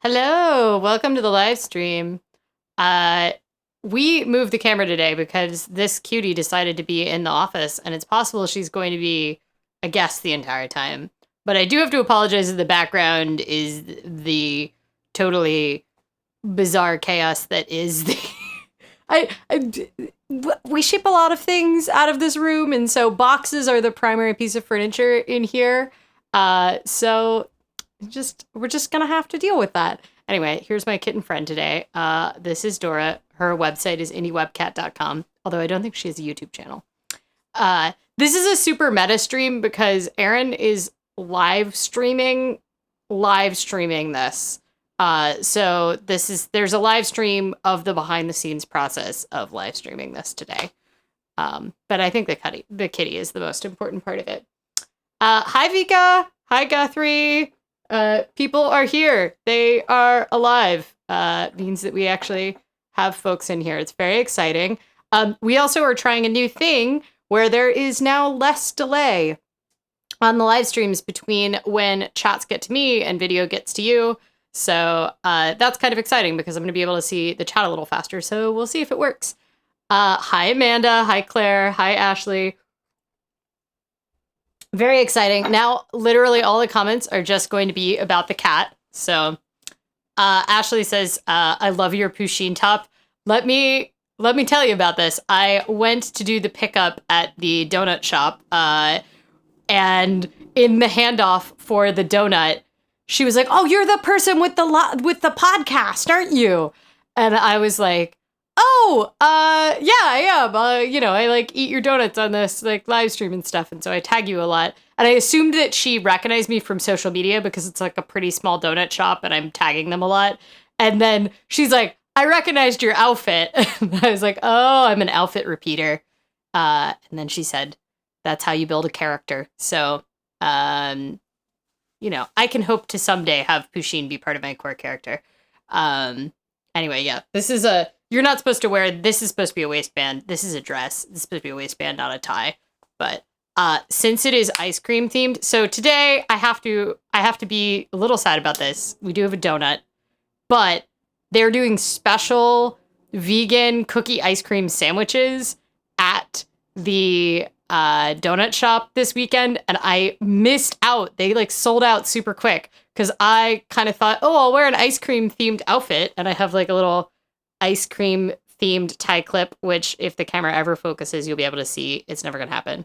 Hello, welcome to the live stream. We moved the camera today because this cutie decided to be in the office, and it's possible she's going to be a guest the entire time. But I do have to apologize that the background is the totally bizarre chaos that is the... we ship a lot of things out of this room, and so boxes are the primary piece of furniture in here. So we're just gonna have to deal with that. Anyway, here's my kitten friend today. This is Dora. Her website is indiewebcat.com, although I don't think she has a YouTube channel. This is a super meta stream because Aaron is live streaming this. So there's a live stream of the behind the scenes process of live streaming this today. But I think the kitty is the most important part of it. Hi Vika. Hi Guthrie. People are here. They are alive. Means that we actually have folks in here. It's very exciting. We also are trying a new thing where there is now less delay on the live streams between when chats get to me and video gets to you. So that's kind of exciting because I'm going to be able to see the chat a little faster. So we'll see if it works. Hi, Amanda. Hi, Claire. Hi, Ashley. Very exciting. Now, literally all the comments are just going to be about the cat. So, Ashley says, I love your Pusheen top. Let me tell you about this. I went to do the pickup at the donut shop, and in the handoff for the donut, she was like, "Oh, you're the person with the podcast, aren't you?" And I was like, "Oh, yeah, I am. I like eat your donuts on this like live stream and stuff, and so I tag you a lot." And I assumed that she recognized me from social media because it's like a pretty small donut shop and I'm tagging them a lot. And then she's like, "I recognized your outfit." And I was like, "Oh, I'm an outfit repeater." And then she said, "That's how you build a character." So, I can hope to someday have Pusheen be part of my core character. Anyway, yeah, you're not supposed to wear, this is supposed to be a waistband. This is a dress. This is supposed to be a waistband, not a tie. But since it is ice cream themed, so today I have to be a little sad about this. We do have a donut, but they're doing special vegan cookie ice cream sandwiches at the donut shop this weekend, and I missed out. They like sold out super quick because I kind of thought, oh, I'll wear an ice cream themed outfit, and I have like a little ice cream themed tie clip, which if the camera ever focuses, you'll be able to see. It's never gonna happen.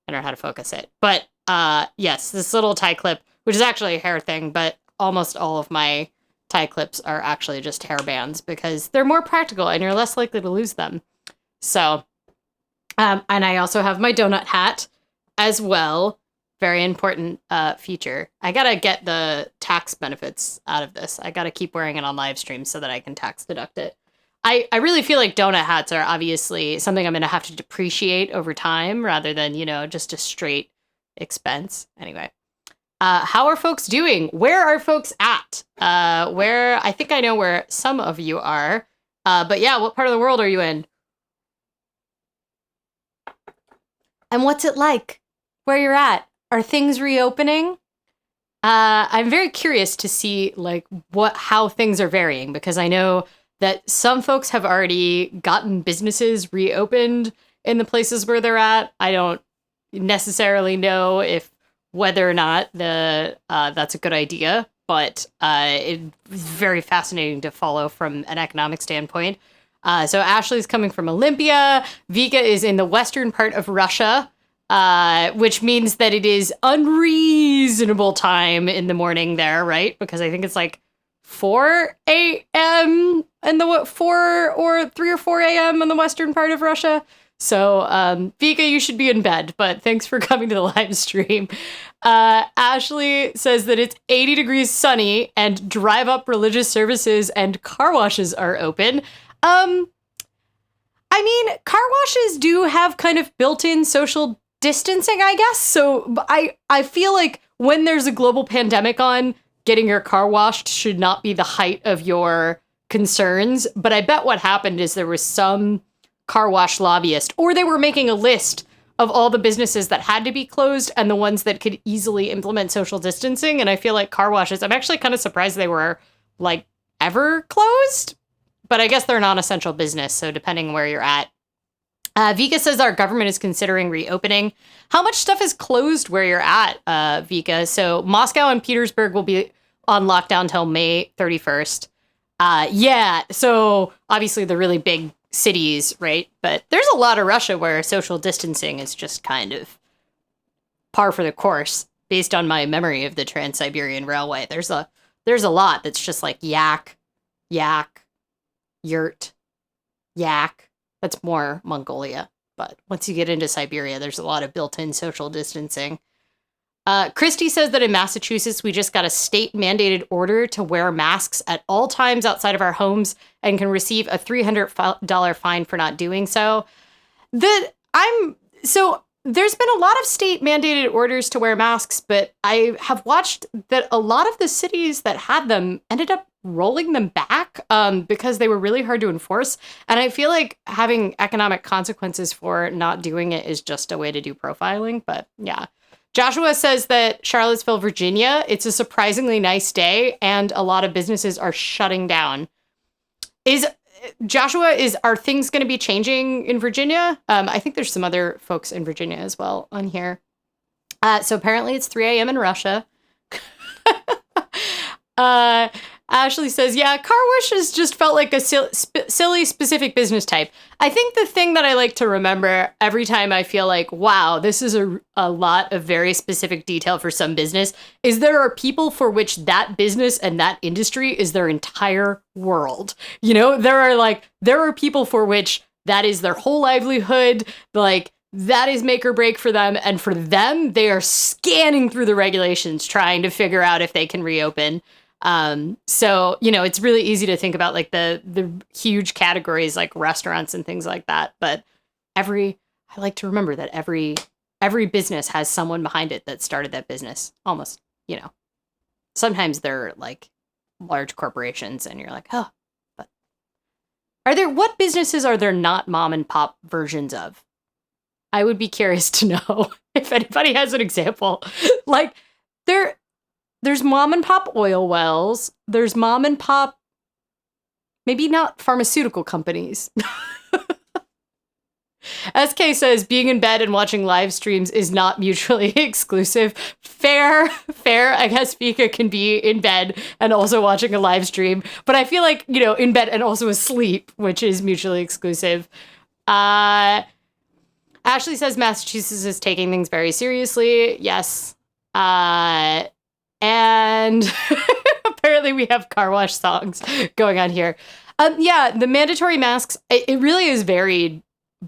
I don't know how to focus it, but yes, this little tie clip, which is actually a hair thing, but almost all of my tie clips are actually just hair bands because they're more practical and you're less likely to lose them. So, and I also have my donut hat as well. Very important feature. I gotta get the tax benefits out of this. I gotta keep wearing it on live streams so that I can tax deduct it. I really feel like donut hats are obviously something I'm gonna have to depreciate over time rather than, just a straight expense. Anyway. How are folks doing? Where are folks at? I think I know where some of you are. But yeah, what part of the world are you in? And what's it like where you're at? Are things reopening? I'm very curious to see how things are varying because I know that some folks have already gotten businesses reopened in the places where they're at. I don't necessarily know whether or not that's a good idea, but it's very fascinating to follow from an economic standpoint. So Ashley's coming from Olympia. Vika is in the western part of Russia, which means that it is unreasonable time in the morning there, right? Because I think it's like 4 a.m. in the 4 or 3 or 4 a.m. in the western part of Russia. So, Vika, you should be in bed, but thanks for coming to the live stream. Ashley says that it's 80 degrees sunny and drive-up religious services and car washes are open. I mean, car washes do have kind of built-in social distancing, I guess. So I feel like when there's a global pandemic on, getting your car washed should not be the height of your concerns. But I bet what happened is there was some car wash lobbyist, or they were making a list of all the businesses that had to be closed and the ones that could easily implement social distancing. And I feel like car washes, I'm actually kind of surprised they were ever closed, but I guess they're a non-essential business. So depending where you're at. Vika says our government is considering reopening. How much stuff is closed where you're at, Vika? So Moscow and Petersburg will be on lockdown till May 31st. Yeah, so obviously the really big cities, right? But there's a lot of Russia where social distancing is just kind of par for the course based on my memory of the Trans-Siberian Railway. There's a lot that's just like yak, yurt, yak. That's more Mongolia. But once you get into Siberia, there's a lot of built-in social distancing. Christy says that in Massachusetts, we just got a state-mandated order to wear masks at all times outside of our homes and can receive a $300 fine for not doing so. There's been a lot of state-mandated orders to wear masks, but I have watched that a lot of the cities that had them ended up rolling them back because they were really hard to enforce. And I feel like having economic consequences for not doing it is just a way to do profiling. But yeah. Joshua says that Charlottesville, Virginia, it's a surprisingly nice day and a lot of businesses are shutting down. Joshua, are things going to be changing in Virginia? I think there's some other folks in Virginia as well on here. So apparently it's 3 a.m. in Russia. Ashley says, yeah, car wash has just felt like a silly specific business type. I think the thing that I like to remember every time I feel like, wow, this is a lot of very specific detail for some business, is there are people for which that business and that industry is their entire world. You know, there are people for which that is their whole livelihood. Like, that is make or break for them. And for them, they are scanning through the regulations, trying to figure out if they can reopen. So, you know, it's really easy to think about like the huge categories like restaurants and things like that. But I like to remember that every business has someone behind it that started that business. Almost, you know, sometimes they're like large corporations and you're like, oh, but what businesses are there not mom and pop versions of? I would be curious to know if anybody has an example. Like there's mom and pop oil wells. There's mom and pop, maybe not pharmaceutical companies. SK says being in bed and watching live streams is not mutually exclusive. Fair. I guess Vika can be in bed and also watching a live stream. But I feel like, you know, in bed and also asleep, which is mutually exclusive. Ashley says Massachusetts is taking things very seriously. Yes. And apparently we have car wash songs going on here. Yeah, the mandatory masks, it really is varied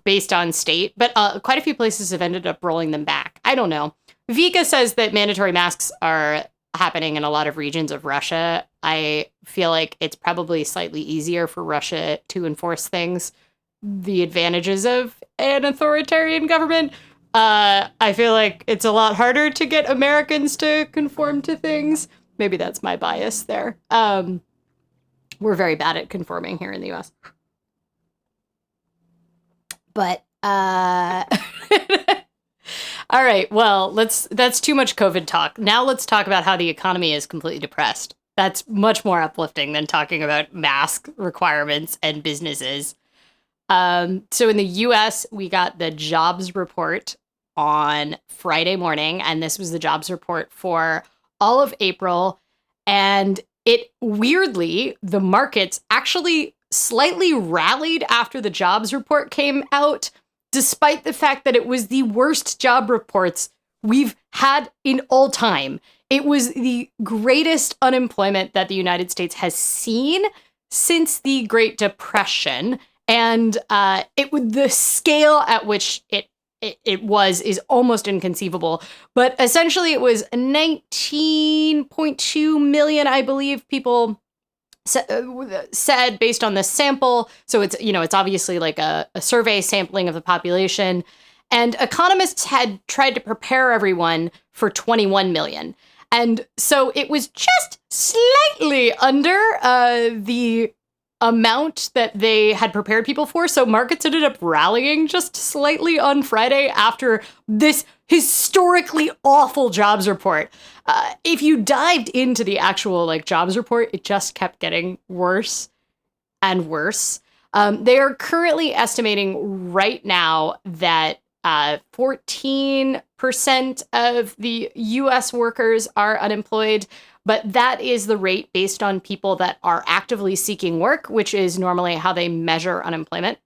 based on state, but quite a few places have ended up rolling them back. I don't know. Vika says that mandatory masks are happening in a lot of regions of Russia. I feel like it's probably slightly easier for Russia to enforce things. The advantages of an authoritarian government. I feel like it's a lot harder to get Americans to conform to things. Maybe that's my bias there. We're very bad at conforming here in the US. But, all right, well, that's too much COVID talk. Now let's talk about how the economy is completely depressed. That's much more uplifting than talking about mask requirements and businesses. So in the US, we got the jobs report on Friday morning, and this was the jobs report for all of April. And it weirdly, the markets actually slightly rallied after the jobs report came out, despite the fact that it was the worst job reports we've had in all time. It was the greatest unemployment that the United States has seen since the Great Depression. And the scale at which it was is almost inconceivable. But essentially, it was 19.2 million, I believe, people said based on the sample. So it's, you know, it's obviously like a survey sampling of the population. And economists had tried to prepare everyone for 21 million. And so it was just slightly under the amount that they had prepared people for. So markets ended up rallying just slightly on Friday after this historically awful jobs report. If you dived into the actual like jobs report, it just kept getting worse and worse. They are currently estimating right now that 14% of the US workers are unemployed, but that is the rate based on people that are actively seeking work, which is normally how they measure unemployment.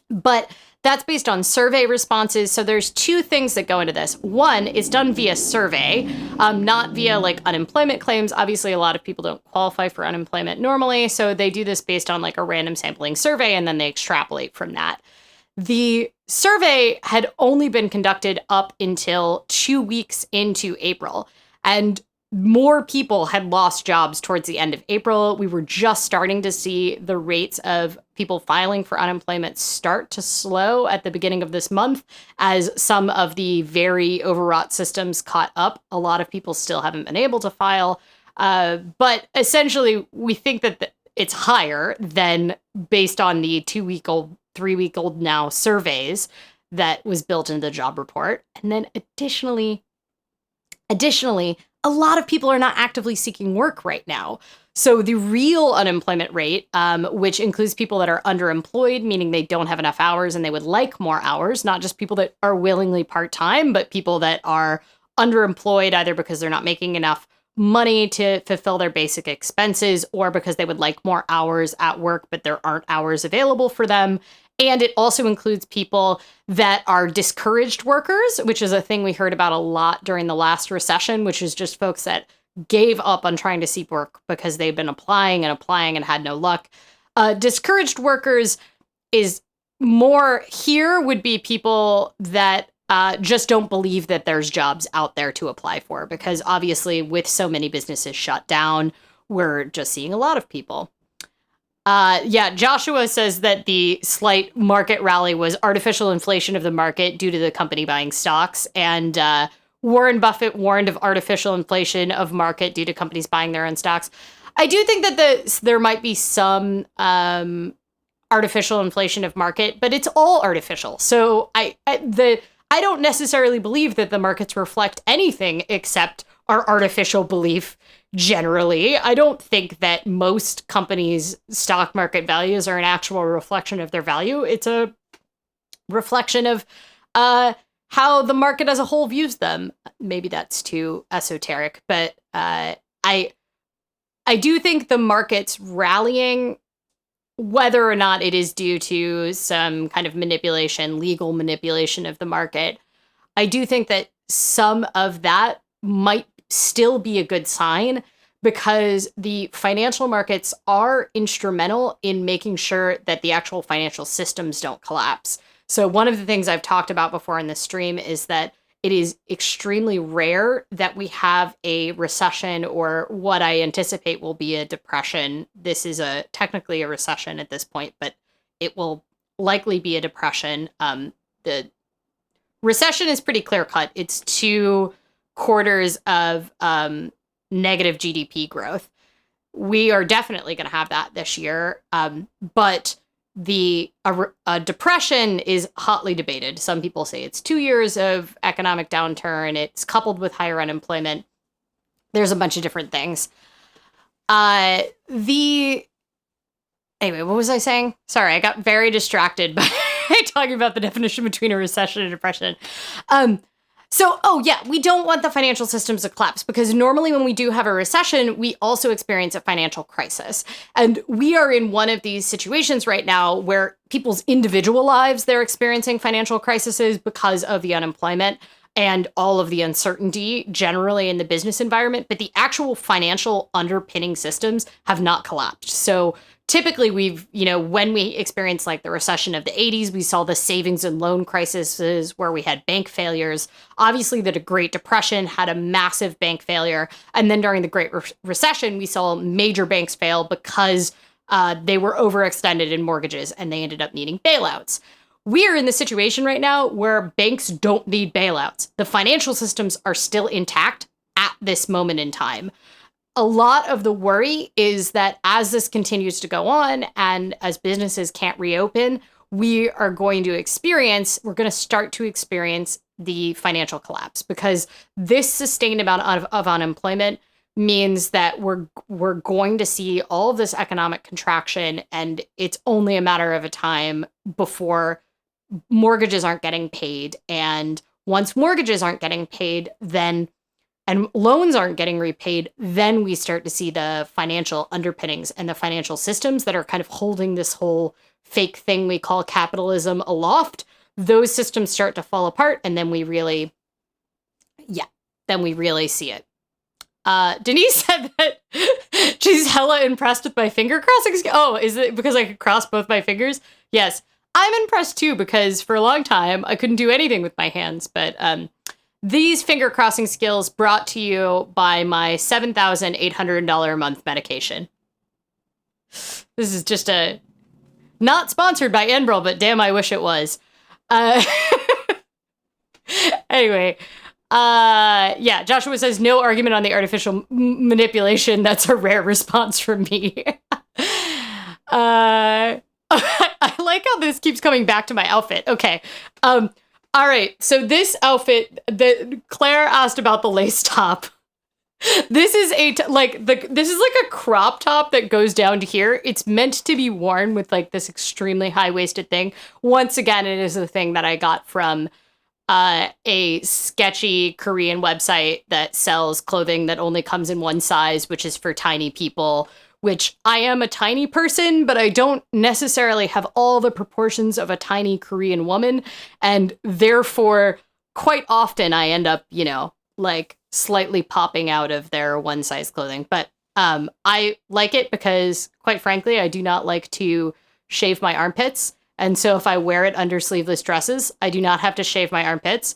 But that's based on survey responses. So there's two things that go into this. One, it's done via survey, not via like unemployment claims. Obviously, a lot of people don't qualify for unemployment normally. So they do this based on like a random sampling survey, and then they extrapolate from that. The survey had only been conducted up until 2 weeks into April, and more people had lost jobs towards the end of April. We were just starting to see the rates of people filing for unemployment start to slow at the beginning of this month as some of the very overwrought systems caught up. A lot of people still haven't been able to file. But essentially, we think that it's higher than based on the 2-week-old, 3-week-old now surveys that was built into the job report. And then additionally, a lot of people are not actively seeking work right now. So the real unemployment rate, which includes people that are underemployed, meaning they don't have enough hours and they would like more hours, not just people that are willingly part-time, but people that are underemployed either because they're not making enough money to fulfill their basic expenses or because they would like more hours at work, but there aren't hours available for them. And it also includes people that are discouraged workers, which is a thing we heard about a lot during the last recession, which is just folks that gave up on trying to seek work because they've been applying and had no luck. Discouraged workers is more here would be people that just don't believe that there's jobs out there to apply for, because obviously with so many businesses shut down, we're just seeing a lot of people. Joshua says that the slight market rally was artificial inflation of the market due to the company buying stocks. And Warren Buffett warned of artificial inflation of market due to companies buying their own stocks. I do think that there might be some artificial inflation of market, but it's all artificial. So I don't necessarily believe that the markets reflect anything except our artificial belief generally. I don't think that most companies' stock market values are an actual reflection of their value. It's a reflection of how the market as a whole views them. Maybe that's too esoteric, but I do think the market's rallying, whether or not it is due to some kind of manipulation, legal manipulation of the market, I do think that some of that might still be a good sign, because the financial markets are instrumental in making sure that the actual financial systems don't collapse. So one of the things I've talked about before in this stream is that it is extremely rare that we have a recession or what I anticipate will be a depression. This is technically a recession at this point, but it will likely be a depression. The recession is pretty clear cut. It's 2 quarters of negative GDP growth. We are definitely going to have that this year, but a depression is hotly debated. Some people say it's 2 years of economic downturn. It's coupled with higher unemployment. There's a bunch of different things. Anyway, what was I saying? Sorry, I got very distracted by talking about the definition between a recession and depression. We don't want the financial systems to collapse, because normally when we do have a recession, we also experience a financial crisis. And we are in one of these situations right now where people's individual lives, they're experiencing financial crises because of the unemployment and all of the uncertainty generally in the business environment, but the actual financial underpinning systems have not collapsed. So typically when we experienced like the recession of the 80s, we saw the savings and loan crises where we had bank failures. Obviously, the Great Depression had a massive bank failure. And then during the Great Recession, we saw major banks fail because they were overextended in mortgages and they ended up needing bailouts. We're in the situation right now where banks don't need bailouts. The financial systems are still intact at this moment in time. A lot of the worry is that as this continues to go on and as businesses can't reopen, we're going to start to experience the financial collapse, because this sustained amount of unemployment means that we're going to see all of this economic contraction, and it's only a matter of a time before mortgages aren't getting paid. And once mortgages aren't getting paid, and loans aren't getting repaid, then we start to see the financial underpinnings and the financial systems that are kind of holding this whole fake thing we call capitalism aloft. Those systems start to fall apart, and then we really see it. Denise said that she's hella impressed with my finger crossing. Oh, is it because I could cross both my fingers? Yes, I'm impressed too, because for a long time I couldn't do anything with my hands, but these finger crossing skills brought to you by my $7,800 a month medication. This is just not sponsored by Enbrel, but damn, I wish it was. Anyway, Joshua says no argument on the artificial manipulation. That's a rare response from me. I like how this keeps coming back to my outfit. Okay. All right, so this outfit that Claire asked about, the lace top. This is this is like a crop top that goes down to here. It's meant to be worn with like this extremely high-waisted thing. Once again, it is a thing that I got from a sketchy Korean website that sells clothing that only comes in one size, which is for tiny people, which I am a tiny person, but I don't necessarily have all the proportions of a tiny Korean woman. And therefore, quite often I end up, like slightly popping out of their one size clothing. But I like it because, quite frankly, I do not like to shave my armpits. And so if I wear it under sleeveless dresses, I do not have to shave my armpits,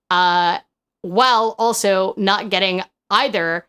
while also not getting either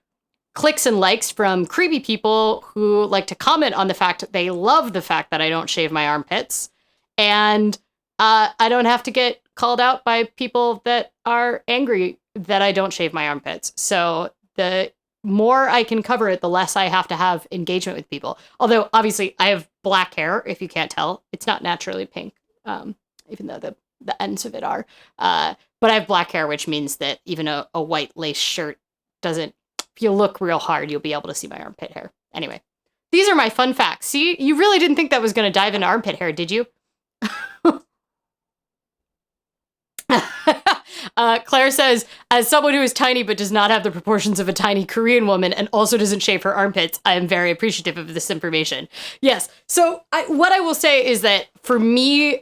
clicks and likes from creepy people who like to comment on the fact that they love the fact that I don't shave my armpits. And I don't have to get called out by people that are angry that I don't shave my armpits. So the more I can cover it, the less I have to have engagement with people. Although, obviously, I have black hair, if you can't tell. It's not naturally pink, even though the ends of it are. But I have black hair, which means that even a white lace shirt doesn't... If you look real hard, you'll be able to see my armpit hair. Anyway, these are my fun facts. See, you really didn't think that was going to dive into armpit hair, did you? Claire says, as someone who is tiny but does not have the proportions of a tiny Korean woman and also doesn't shave her armpits, I am very appreciative of this information. Yes. So what I will say is that for me,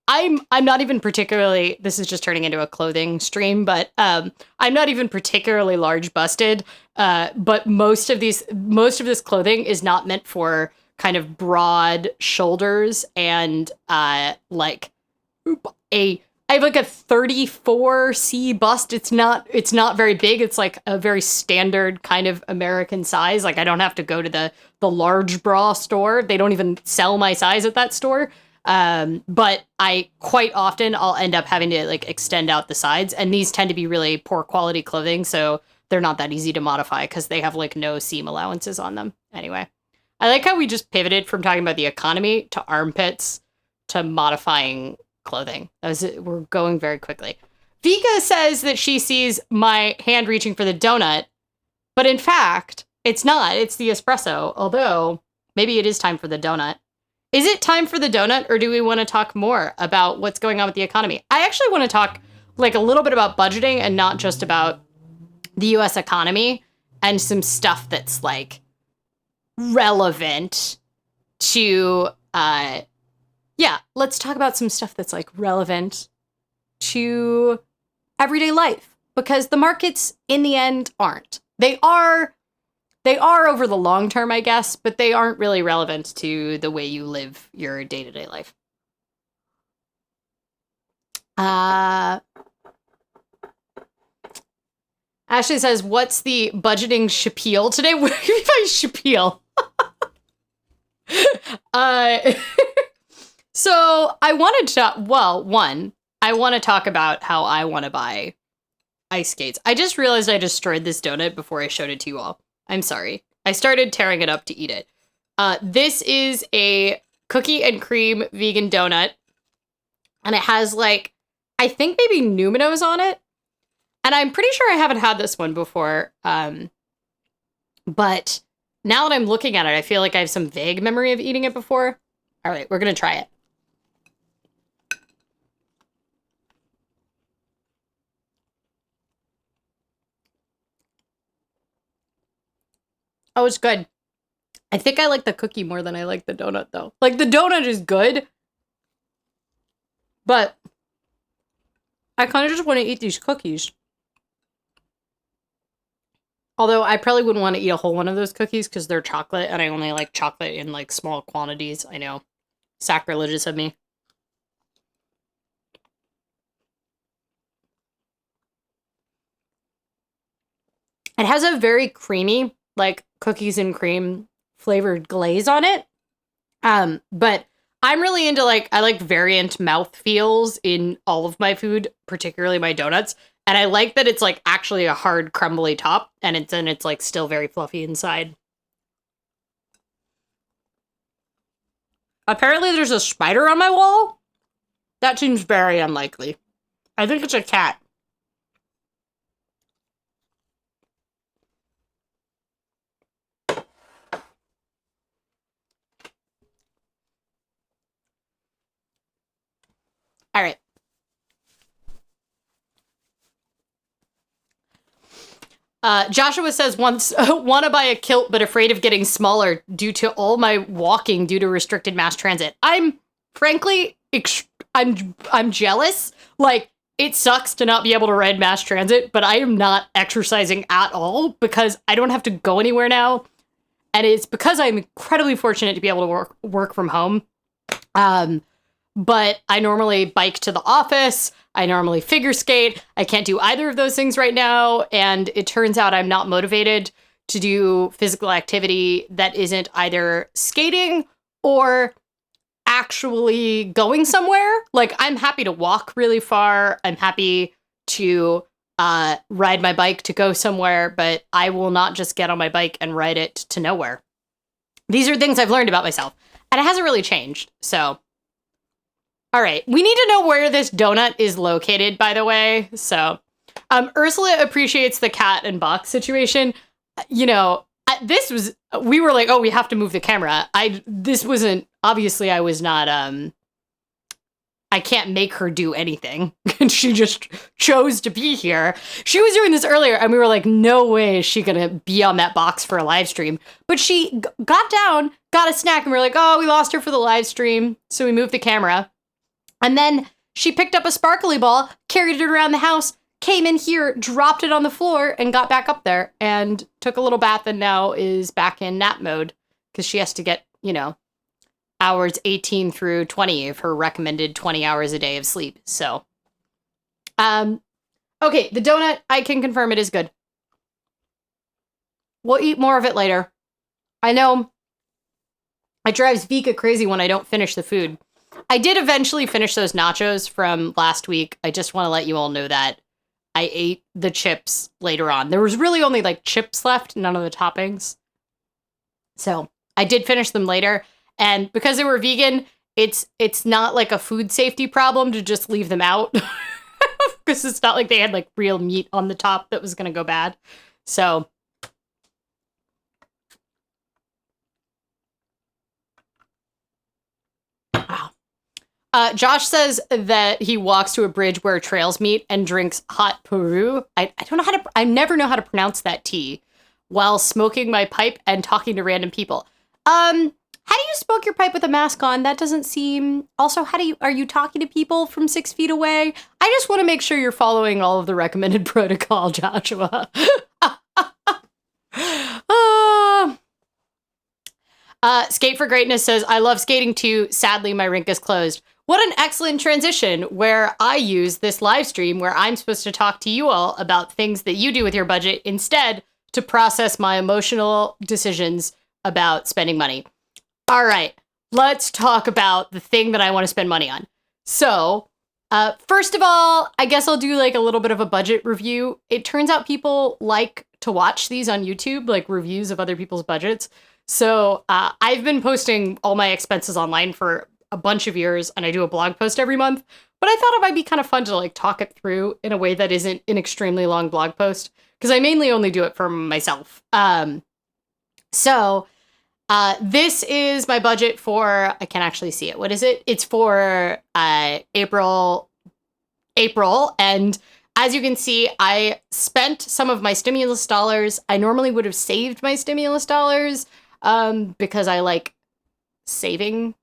I'm not even particularly, this is just turning into a clothing stream, but I'm not even particularly large busted. But most of this clothing is not meant for kind of broad shoulders and like I have like a 34C bust. It's not very big. It's like a very standard kind of American size. Like I don't have to go to the large bra store. They don't even sell my size at that store. But I quite often I'll end up having to like extend out the sides, and these tend to be really poor quality clothing, so they're not that easy to modify because they have like no seam allowances on them. Anyway, I like how we just pivoted from talking about the economy to armpits to modifying clothing. We're going very quickly. Vika says that she sees my hand reaching for the donut, but in fact, it's not. It's the espresso, although maybe it is time for the donut. Is it time for the donut, or do we want to talk more about what's going on with the economy? I actually want to talk like a little bit about budgeting and not just about the US economy and some stuff that's like relevant to let's talk about some stuff that's like relevant to everyday life, because the markets in the end aren't. They are over the long term, I guess, but they aren't really relevant to the way you live your day-to-day life. Ashley says, what's the budgeting shapiel today? What do you mean by shapiel? So I wanted to, I want to talk about how I want to buy ice skates. I just realized I destroyed this donut before I showed it to you all. I'm sorry. I started tearing it up to eat it. This is a cookie and cream vegan donut, and it has like, I think maybe Numinos on it. And I'm pretty sure I haven't had this one before. But now that I'm looking at it, I feel like I have some vague memory of eating it before. All right, we're going to try it. Oh, it's good. I think I like the cookie more than I like the donut, though. Like, the donut is good, but I kind of just want to eat these cookies. Although I probably wouldn't want to eat a whole one of those cookies because they're chocolate, and I only like chocolate in, like, small quantities. I know. Sacrilegious of me. It has a very creamy, like, cookies and cream flavored glaze on it. But I'm really into, like, I like variant mouth feels in all of my food, particularly my donuts. And I like that it's, like, actually a hard, crumbly top, and it's like, still very fluffy inside. Apparently there's a spider on my wall. That seems very unlikely. I think it's a cat. All right. Joshua says, once want to buy a kilt, but afraid of getting smaller due to all my walking due to restricted mass transit. I'm frankly, I'm jealous. Like, it sucks to not be able to ride mass transit, but I am not exercising at all because I don't have to go anywhere now. And it's because I'm incredibly fortunate to be able to work from home. But I normally bike to the office. I normally figure skate. I can't do either of those things right now. And it turns out I'm not motivated to do physical activity that isn't either skating or actually going somewhere. Like, I'm happy to walk really far. I'm happy to ride my bike to go somewhere, but I will not just get on my bike and ride it to nowhere. These are things I've learned about myself, and it hasn't really changed. So, all right. We need to know where this donut is located, by the way. So, Ursula appreciates the cat and box situation. You know, we were like, oh, we have to move the camera. This wasn't, obviously I was not, I can't make her do anything. And she just chose to be here. She was doing this earlier and we were like, no way is she gonna be on that box for a live stream. But she got down, got a snack, and we were like, oh, we lost her for the live stream. So we moved the camera. And then she picked up a sparkly ball, carried it around the house, came in here, dropped it on the floor, and got back up there and took a little bath and now is back in nap mode because she has to get, you know, hours 18 through 20 of her recommended 20 hours a day of sleep. So, okay, the donut, I can confirm it is good. We'll eat more of it later. I know it drives Vika crazy when I don't finish the food. I did eventually finish those nachos from last week. I just want to let you all know that I ate the chips later on. There was really only like chips left, none of the toppings. So I did finish them later. And because they were vegan, it's not like a food safety problem to just leave them out. Because it's not like they had like real meat on the top that was going to go bad. So wow. Josh says that he walks to a bridge where trails meet and drinks hot Peru. I don't know I never know how to pronounce that tea while smoking my pipe and talking to random people. How do you smoke your pipe with a mask on? That doesn't seem... Also, are you talking to people from 6 feet away? I just want to make sure you're following all of the recommended protocol, Joshua. Skate for Greatness says, I love skating too. Sadly, my rink is closed. What an excellent transition where I use this live stream where I'm supposed to talk to you all about things that you do with your budget instead to process my emotional decisions about spending money. All right, let's talk about the thing that I want to spend money on. So, first of all, I guess I'll do like a little bit of a budget review. It turns out people like to watch these on YouTube, like reviews of other people's budgets. So I've been posting all my expenses online for a bunch of years, and I do a blog post every month. But I thought it might be kind of fun to like talk it through in a way that isn't an extremely long blog post, because I mainly only do it for myself. So this is my budget for, I can't actually see it. What is it? It's for April. And as you can see, I spent some of my stimulus dollars. I normally would have saved my stimulus dollars because I like saving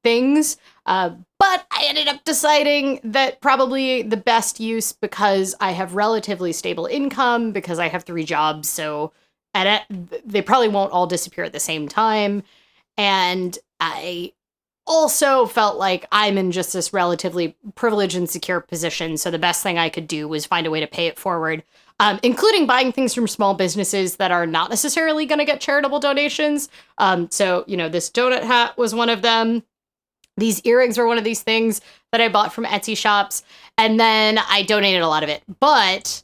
things. But I ended up deciding that probably the best use, because I have relatively stable income, because I have 3 jobs, so they probably won't all disappear at the same time. And I also felt like I'm in just this relatively privileged and secure position. So the best thing I could do was find a way to pay it forward, including buying things from small businesses that are not necessarily going to get charitable donations. So, you know, this donut hat was one of them. These earrings were one of these things that I bought from Etsy shops. And then I donated a lot of it. But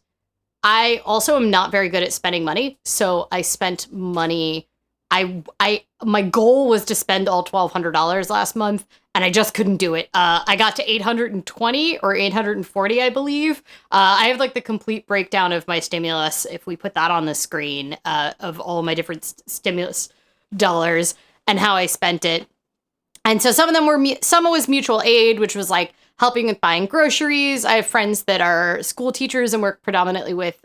I also am not very good at spending money. So I spent money. My goal was to spend all $1,200 last month, and I just couldn't do it. I got to 820 or 840, I believe. I have like the complete breakdown of my stimulus, if we put that on the screen, of all my different stimulus dollars and how I spent it. And so some was mutual aid, which was like helping with buying groceries. I have friends that are school teachers and work predominantly with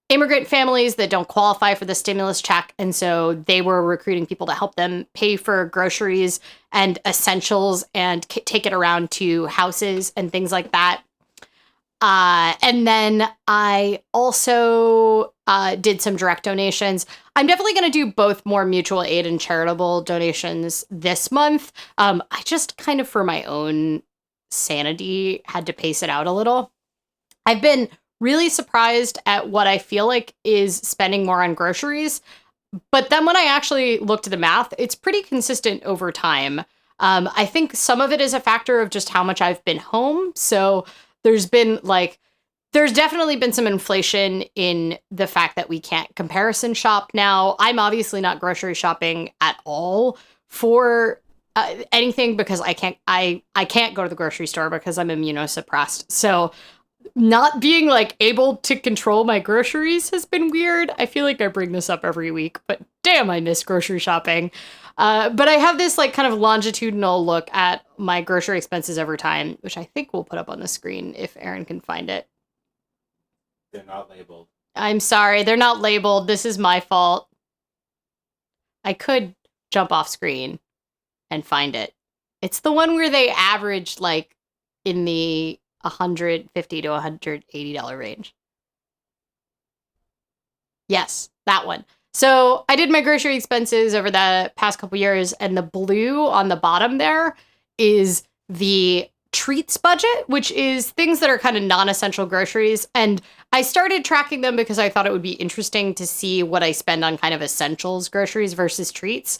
immigrant families that don't qualify for the stimulus check. And so they were recruiting people to help them pay for groceries and essentials and take it around to houses and things like that. And then I also did some direct donations. I'm definitely going to do both more mutual aid and charitable donations this month. I just kind of, for my own sanity, had to pace it out a little. I've been really surprised at what I feel like is spending more on groceries. But then when I actually looked at the math, it's pretty consistent over time. I think some of it is a factor of just how much I've been home. So there's definitely been some inflation in the fact that we can't comparison shop now. I'm obviously not grocery shopping at all for anything because I can't go to the grocery store because I'm immunosuppressed. So not being able to control my groceries has been weird. I feel like I bring this up every week, but damn, I miss grocery shopping. But I have this kind of longitudinal look at my grocery expenses over time, which I think we'll put up on the screen if Aaron can find it. They're not labeled. I'm sorry, they're not labeled. This is my fault. I could jump off screen and find it. It's the one where they averaged in the $150 to $180 range. Yes, that one. So I did my grocery expenses over the past couple years, and the blue on the bottom there is the treats budget, which is things that are kind of non-essential groceries. And I started tracking them because I thought it would be interesting to see what I spend on kind of essentials groceries versus treats.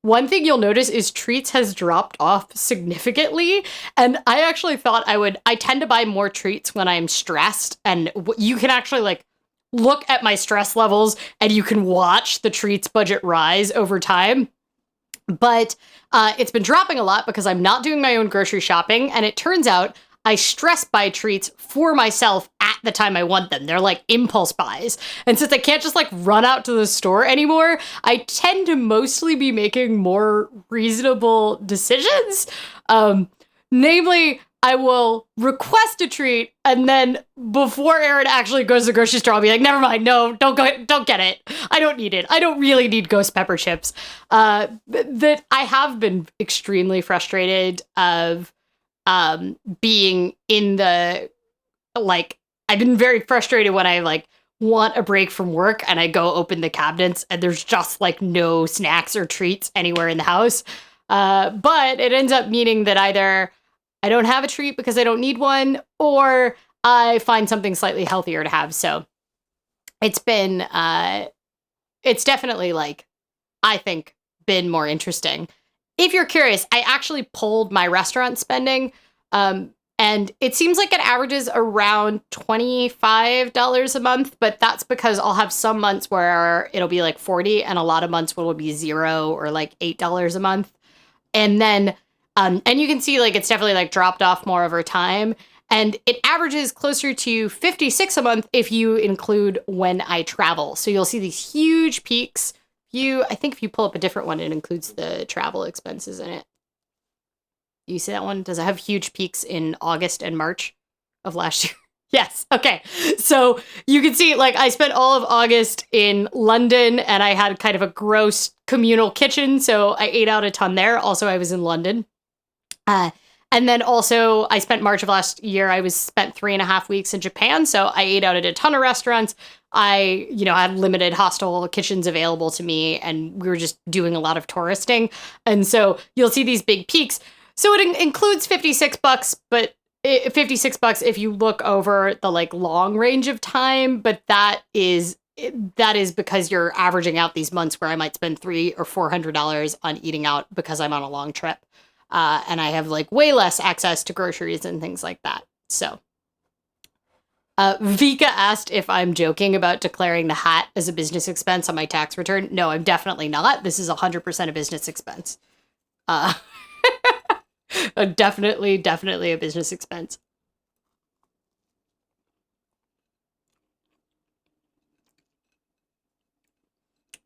One thing you'll notice is treats has dropped off significantly. And I actually thought I tend to buy more treats when I'm stressed. And you can actually look at my stress levels and you can watch the treats budget rise over time. But it's been dropping a lot because I'm not doing my own grocery shopping. And it turns out I stress buy treats for myself at the time I want them. They're impulse buys. And since I can't just run out to the store anymore, I tend to mostly be making more reasonable decisions. Namely, I will request a treat, and then before Aaron actually goes to the grocery store, I'll be like, never mind, no, don't get it. I don't need it. I don't really need ghost pepper chips. That I have been extremely frustrated of being in the, I've been very frustrated when I want a break from work and I go open the cabinets and there's just no snacks or treats anywhere in the house. But it ends up meaning that either I don't have a treat because I don't need one, or I find something slightly healthier to have. So it's been, it's definitely I think been more interesting. If you're curious, I actually pulled my restaurant spending, and it seems like it averages around $25 a month, but that's because I'll have some months where it'll be $40 and a lot of months where it'll be $0 or $8 a month. And then, and you can see it's definitely dropped off more over time. And it averages closer to $56 a month if you include when I travel. So you'll see these huge peaks. I think if you pull up a different one, it includes the travel expenses in it. You see that one? Does it have huge peaks in August and March of last year? Yes. Okay. So you can see I spent all of August in London and I had kind of a gross communal kitchen. So I ate out a ton there. Also, I was in London. And then also I spent March of last year, I spent 3.5 weeks in Japan. So I ate out at a ton of restaurants. I had limited hostel kitchens available to me and we were just doing a lot of touristing. And so you'll see these big peaks. So it includes $56, but $56 if you look over the long range of time. But that is because you're averaging out these months where I might spend $300 or $400 on eating out because I'm on a long trip. And I have way less access to groceries and things like that. So Vika asked if I'm joking about declaring the hat as a business expense on my tax return. No, I'm definitely not. This is 100% a business expense. Definitely a business expense.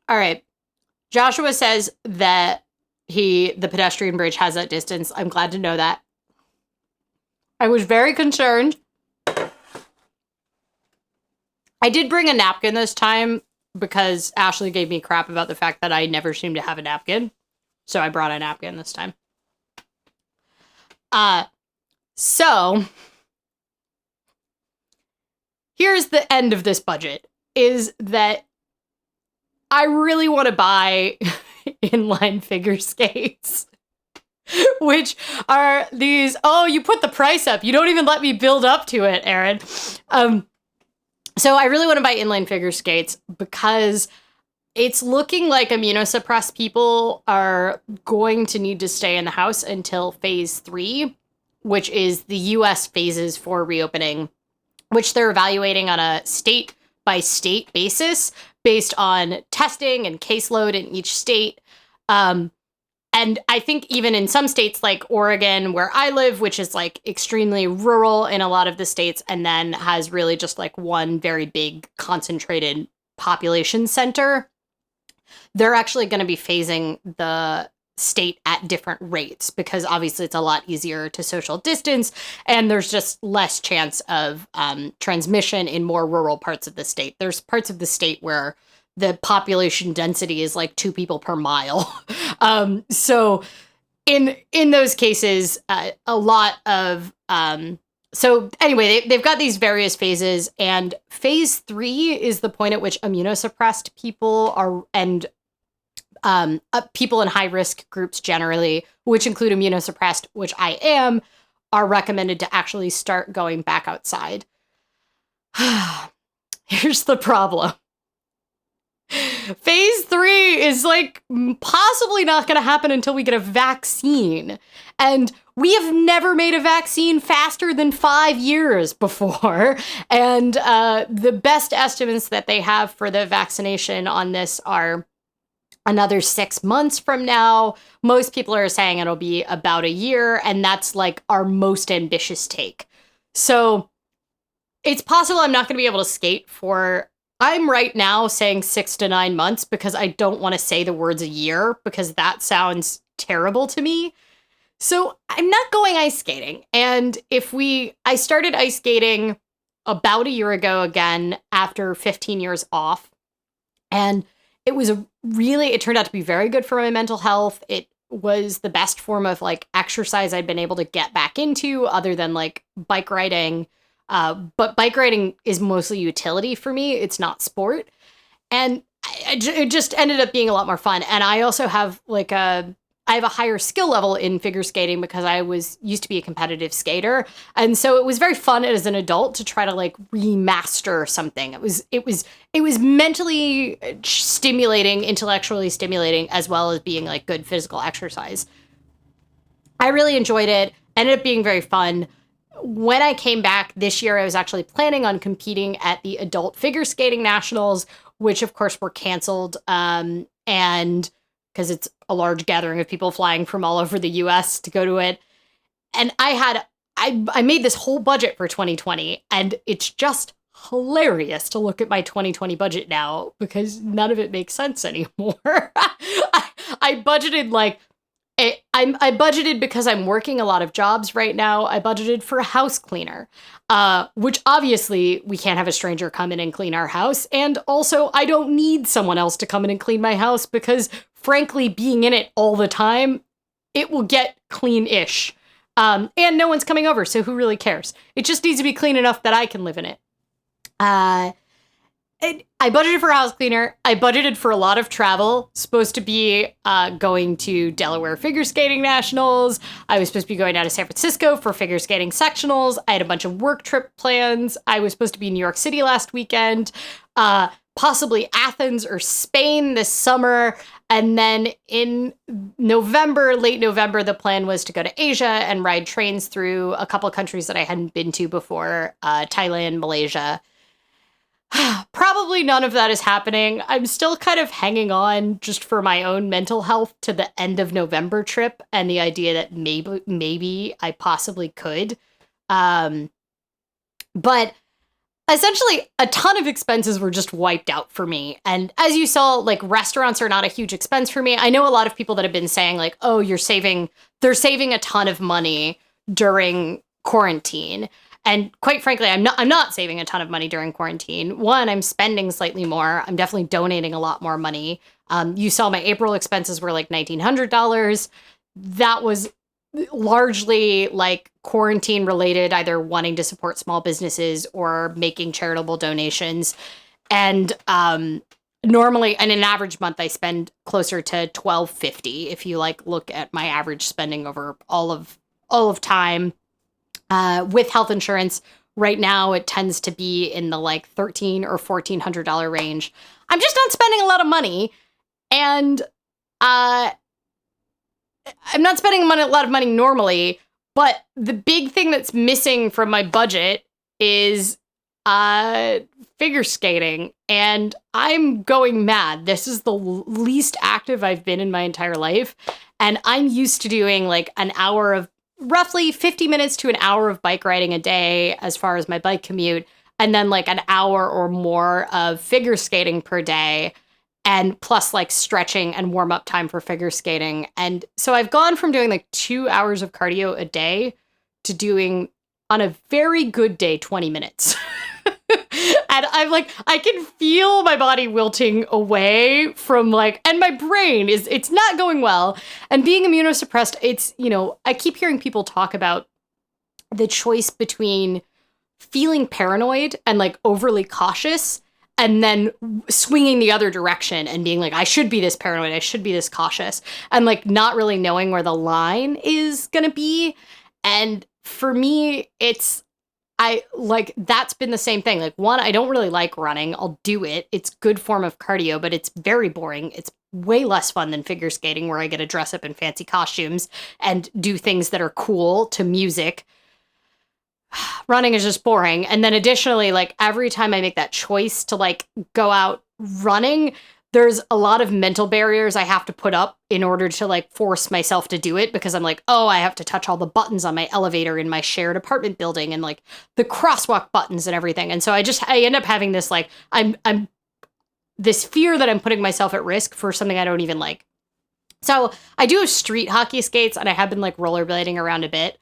All right. Joshua says that the pedestrian bridge has that distance. I'm glad to know that. I was very concerned. I did bring a napkin this time because Ashley gave me crap about the fact that I never seem to have a napkin. So I brought a napkin this time. So here's the end of this budget, is that I really want to buy inline figure skates, which are these, oh, you put the price up. You don't even let me build up to it, Aaron. So I really want to buy inline figure skates because it's looking like immunosuppressed people are going to need to stay in the house until phase 3, which is the US phases for reopening, which they're evaluating on a state-by-state basis based on testing and caseload in each state. And I think even in some states like Oregon, where I live, which is like extremely rural in a lot of the states, and then has really just like one very big concentrated population center, they're actually going to be phasing the state at different rates because obviously it's a lot easier to social distance and there's just less chance of transmission in more rural parts of the state. There's parts of the state where the population density is like 2 people per mile. So in those cases, a lot of so anyway, they've got these various phases, and phase 3 is the point at which immunosuppressed people are, and people in high risk groups generally, which include immunosuppressed, which I am, are recommended to actually start going back outside. Here's the problem. Phase 3 is like possibly not going to happen until we get a vaccine. And we have never made a vaccine faster than 5 years before. And the best estimates that they have for the vaccination on this are another 6 months from now. Most people are saying it'll be about a year. And that's like our most ambitious take. So it's possible I'm not going to be able to skate for, I'm right now saying 6 to 9 months because I don't want to say the words a year because that sounds terrible to me. So I'm not going ice skating. And I started ice skating about a year ago again after 15 years off. And it turned out to be very good for my mental health. It was the best form of like exercise I'd been able to get back into other than like bike riding. But bike riding is mostly utility for me. It's not sport. And it just ended up being a lot more fun. And I also have I have a higher skill level in figure skating because I used to be a competitive skater. And so it was very fun as an adult to try to like remaster something. It was mentally stimulating, intellectually stimulating, as well as being like good physical exercise. I really enjoyed it. Ended up being very fun. When I came back this year, I was actually planning on competing at the Adult Figure Skating Nationals, which of course were canceled. And because it's a large gathering of people flying from all over the US to go to it. And I made this whole budget for 2020, and it's just hilarious to look at my 2020 budget now because none of it makes sense anymore. I budgeted I budgeted because I'm working a lot of jobs right now. I budgeted for a house cleaner, which obviously we can't have a stranger come in and clean our house. And also I don't need someone else to come in and clean my house because frankly, being in it all the time, it will get clean-ish. And no one's coming over, so who really cares? It just needs to be clean enough that I can live in it. I budgeted for a house cleaner. I budgeted for a lot of travel. Supposed to be going to Delaware Figure Skating Nationals. I was supposed to be going down to San Francisco for figure skating sectionals. I had a bunch of work trip plans. I was supposed to be in New York City last weekend. Possibly Athens or Spain this summer. And then in late November, the plan was to go to Asia and ride trains through a couple of countries that I hadn't been to before, Thailand, Malaysia. Probably none of that is happening. I'm still kind of hanging on just for my own mental health to the end of November trip and the idea that maybe I possibly could. But essentially, a ton of expenses were just wiped out for me. And as you saw, like restaurants are not a huge expense for me. I know a lot of people that have been saying like, oh, they're saving a ton of money during quarantine. And quite frankly, I'm not saving a ton of money during quarantine. One, I'm spending slightly more. I'm definitely donating a lot more money. You saw my April expenses were like $1,900. That was largely like quarantine related, either wanting to support small businesses or making charitable donations. And normally in an average month, I spend closer to $1,250 if you like look at my average spending over all of time. With health insurance, right now it tends to be in the like $1,300 or $1,400 range. I'm just not spending a lot of money, and I'm not spending a lot of money normally. But the big thing that's missing from my budget is figure skating, and I'm going mad. This is the least active I've been in my entire life, and I'm used to doing like an hour of roughly 50 minutes to an hour of bike riding a day as far as my bike commute, and then like an hour or more of figure skating per day, and plus like stretching and warm up time for figure skating. And so I've gone from doing like 2 hours of cardio a day to doing, on a very good day, 20 minutes. And I'm like, I can feel my body wilting away from like, and my brain it's not going well. And being immunosuppressed, it's, I keep hearing people talk about the choice between feeling paranoid and like overly cautious, and then swinging the other direction and being like, I should be this paranoid, I should be this cautious, and like not really knowing where the line is gonna be. And for me, that's been the same thing. Like, one, I don't really like running. I'll do it. It's good form of cardio, but it's very boring. It's way less fun than figure skating, where I get to dress up in fancy costumes and do things that are cool to music. Running is just boring. And then additionally, like every time I make that choice to like go out running, there's a lot of mental barriers I have to put up in order to like force myself to do it, because I'm like, oh, I have to touch all the buttons on my elevator in my shared apartment building, and like the crosswalk buttons and everything. And so I end up having this like, I'm this fear that I'm putting myself at risk for something I don't even like. So I do have street hockey skates, and I have been like rollerblading around a bit.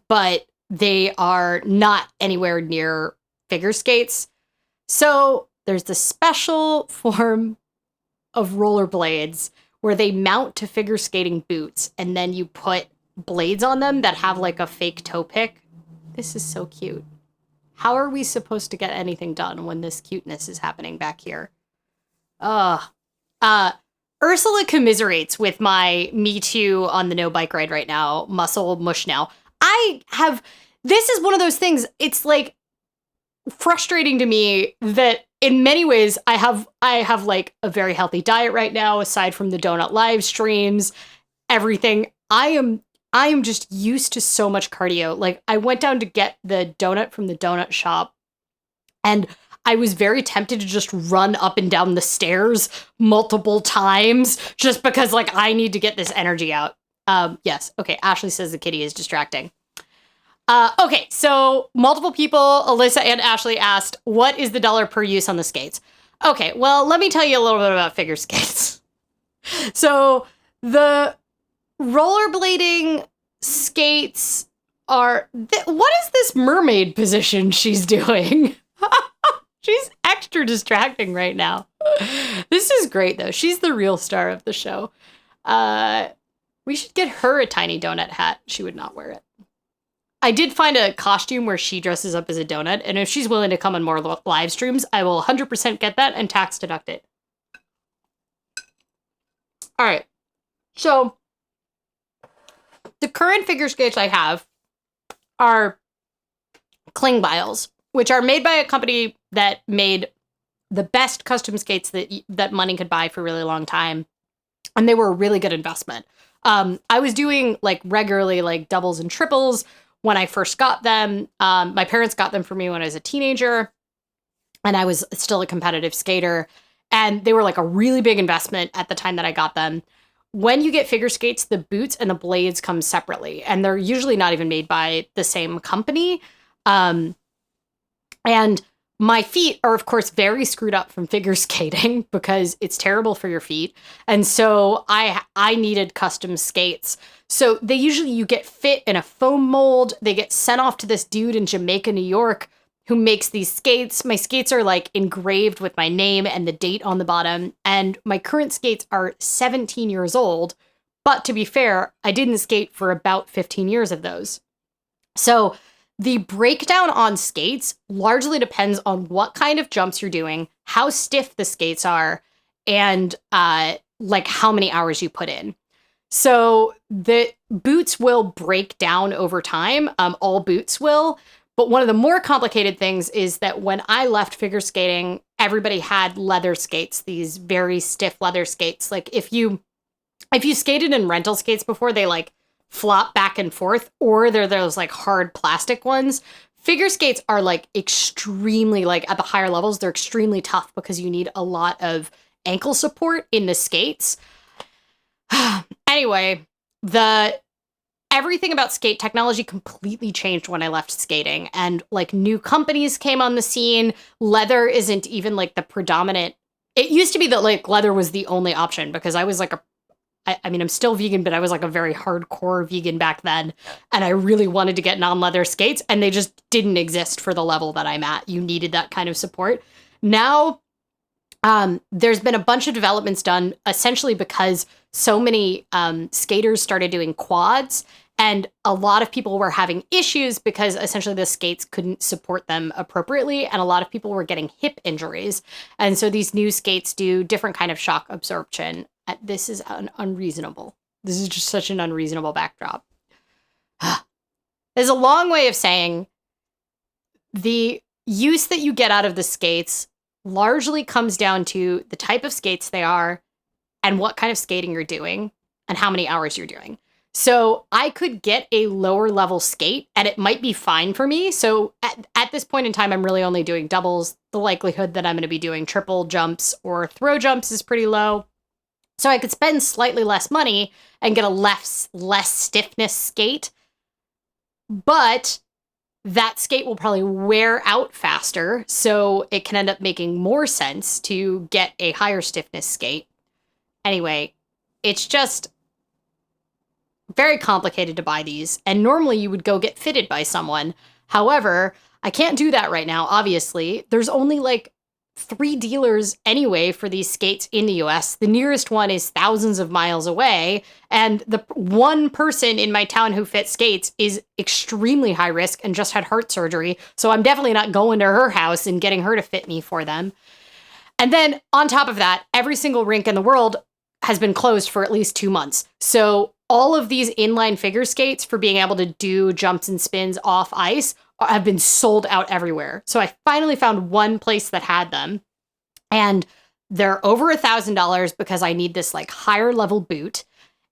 But they are not anywhere near figure skates. So there's the special form of rollerblades where they mount to figure skating boots, and then you put blades on them that have like a fake toe pick. This is so cute. How are we supposed to get anything done when this cuteness is happening back here? Ursula commiserates with my Me Too on the no bike ride right now muscle mush now. This is one of those things, it's like frustrating to me that in many ways I have like a very healthy diet right now, aside from the donut live streams, everything. I am just used to so much cardio. Like, I went down to get the donut from the donut shop, and I was very tempted to just run up and down the stairs multiple times just because like I need to get this energy out. Yes. Okay. Ashley says the kitty is distracting. Okay. So multiple people, Alyssa and Ashley, asked, what is the dollar per use on the skates? Okay. Well, let me tell you a little bit about figure skates. So the rollerblading skates are, what is this mermaid position she's doing? She's extra distracting right now. This is great though. She's the real star of the show. We should get her a tiny donut hat. She would not wear it. I did find a costume where she dresses up as a donut, and if she's willing to come on more live streams, I will 100% get that and tax deduct it. All right. So the current figure skates I have are Klingbeils, which are made by a company that made the best custom skates that money could buy for a really long time. And they were a really good investment. I was doing like regularly like doubles and triples when I first got them. My parents got them for me when I was a teenager, and I was still a competitive skater. And they were like a really big investment at the time that I got them. When you get figure skates, the boots and the blades come separately, and they're usually not even made by the same company. And my feet are, of course, very screwed up from figure skating because it's terrible for your feet. And so I needed custom skates. So they usually, you get fit in a foam mold. They get sent off to this dude in Jamaica, New York, who makes these skates. My skates are like engraved with my name and the date on the bottom. And my current skates are 17 years old. But to be fair, I didn't skate for about 15 years of those. So the breakdown on skates largely depends on what kind of jumps you're doing, how stiff the skates are, and like how many hours you put in. So the boots will break down over time. All boots will. But one of the more complicated things is that when I left figure skating, everybody had leather skates, these very stiff leather skates. Like if you skated in rental skates before, they like flop back and forth, or they're those like hard plastic ones. Figure skates are like extremely, like at the higher levels, they're extremely tough because you need a lot of ankle support in the skates. Anyway, everything about skate technology completely changed when I left skating, and like new companies came on the scene. Leather isn't even like the predominant. It used to be that like leather was the only option because I was like I mean, I'm still vegan, but I was like a very hardcore vegan back then. And I really wanted to get non-leather skates, and they just didn't exist for the level that I'm at. You needed that kind of support. Now, there's been a bunch of developments done essentially because so many skaters started doing quads, and a lot of people were having issues because essentially the skates couldn't support them appropriately, and a lot of people were getting hip injuries. And so these new skates do different kind of shock absorption. This is unreasonable. This is just such an unreasonable backdrop. There's a long way of saying the use that you get out of the skates largely comes down to the type of skates they are and what kind of skating you're doing and how many hours you're doing. So I could get a lower level skate and it might be fine for me. So at this point in time, I'm really only doing doubles. The likelihood that I'm going to be doing triple jumps or throw jumps is pretty low. So I could spend slightly less money and get a less stiffness skate, but that skate will probably wear out faster, so it can end up making more sense to get a higher stiffness skate. Anyway, it's just very complicated to buy these, and normally you would go get fitted by someone. However, I can't do that right now, obviously. There's only like 3 dealers anyway for these skates in the US. The nearest one is thousands of miles away, and the one person in my town who fits skates is extremely high risk and just had heart surgery, so I'm definitely not going to her house and getting her to fit me for them. And then on top of that, every single rink in the world has been closed for at least 2 months. So all of these inline figure skates for being able to do jumps and spins off ice have been sold out everywhere. So I finally found one place that had them, and they're over $1,000 because I need this like higher level boot.